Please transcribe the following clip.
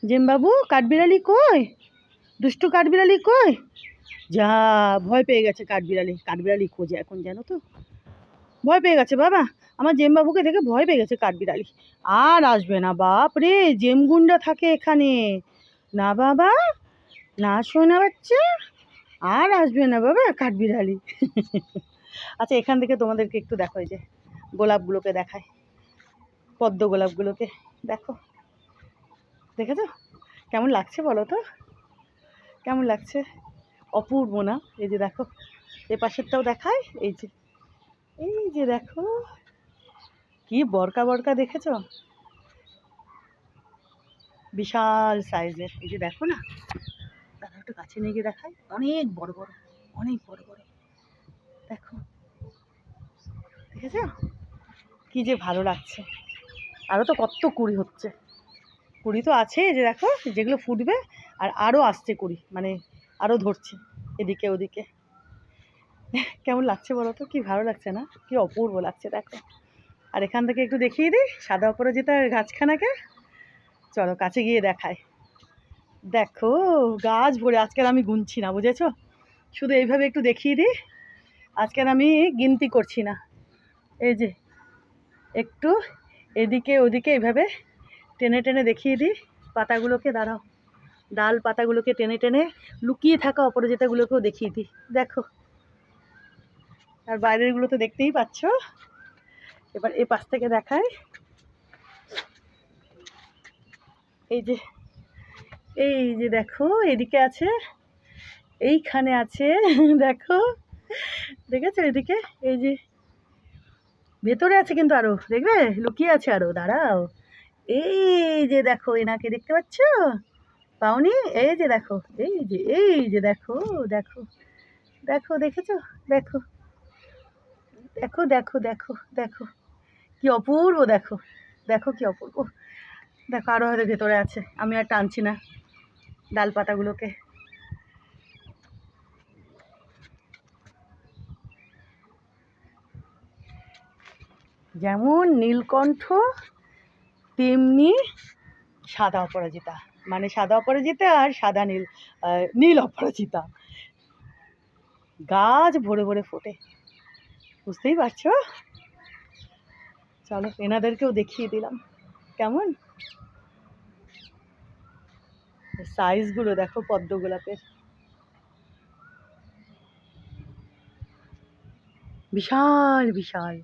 জেমবাবু কাঠবিড়ালি কই? দুষ্টু কাঠবিড়ালি কই? যা, ভয় পেয়ে গেছে কাঠবিড়ালি। কাঠবিড়ালি খোঁজে এখন, জানো তো, ভয় পেয়ে গেছে বাবা। আমার জেমবাবুকে দেখে ভয় পেয়ে গেছে কাঠবিড়ালি। আর আসবে না, বাপ রে, জেমগুন্ডা থাকে এখানে। না বাবা, না সোনা বাচ্চা, আর আসবে না বাবা কাঠবিড়ালি। আচ্ছা, এখান থেকে তোমাদেরকে একটু দেখো, এই যে গোলাপগুলোকে দেখায়, পদ্ম গোলাপগুলোকে দেখো, দেখেছো কেমন লাগছে বলো তো? কেমন লাগছে? অপূর্ব না? এই যে দেখো, এ পাশেরটাও দেখায়, এই যে, এই যে দেখো কি বরকা বরকা, দেখেছো? বিশাল সাইজের, এই যে দেখো না, দাদা একটু কাছে নিয়ে গিয়ে দেখায়, অনেক বড় বড়, অনেক বড় বড়, দেখো, দেখেছো কি যে ভালো লাগছে। আরও তো কত কুড়ি হচ্ছে, কুড়ি তো আছে, এই যে দেখো যেগুলো ফুটবে, আর আরও আসছে কুড়ি, মানে আরও ধরছে এদিকে ওদিকে। কেমন লাগছে বলো তো? কি ভালো লাগছে না? কি অপূর্ব লাগছে দেখো। আর এখান থেকে একটু দেখিয়ে দিই সাদা অপরাজিতার গাছখানাকে, চলো কাছে গিয়ে দেখায়। দেখো গাছ ভরে, আজকের আমি গুনছি না, বুঝেছো? শুধু এইভাবে একটু দেখিয়ে দিই, আজকের আমি গিনতি করছি না। এই যে একটু এদিকে ওদিকে এইভাবে টেনে টেনে দেখিয়ে দিই পাতাগুলোকে, দাঁড়াও, ডাল পাতাগুলোকে টেনে টেনে লুকিয়ে থাকা অপরাজিতাগুলোকেও দেখিয়ে দিই, দেখো। আর বাইরেরগুলো তো দেখতেই পাচ্ছ। এবার এ পাশ থেকে দেখায়, এই যে, এই যে দেখো এদিকে আছে, এইখানে আছে, দেখো, দেখেছো এদিকে, এই যে ভেতরে আছে কিন্তু, আরো দেখবে লুকিয়ে আছে আরো, দাঁড়াও, এই যে দেখো এনাকে দেখতে পাচ্ছ? পাওনি? এই যে দেখো, এই যে দেখো, দেখো, দেখো, দেখেছো? দেখো, দেখো, দেখো, দেখো, দেখো কি অপূর্ব, দেখো, দেখো কি অপূর্ব, দেখো আরো হয়তো ভেতরে আছে, আমি আর টানছি না ডাল পাতাগুলোকে। যেমন নীলকণ্ঠ তেমনি সাদা অপরাজিতা, মানে সাদা অপরাজিতা আর সাদা নীল, নীল অপরাজিতা, গাছ ভরে ভরে ফোটে, বুঝতেই পারছো? চলো এনাদেরকেও দেখিয়ে দিলাম কেমন সাইজগুলো দেখো পদ্ম গোলাপের, বিশাল বিশাল।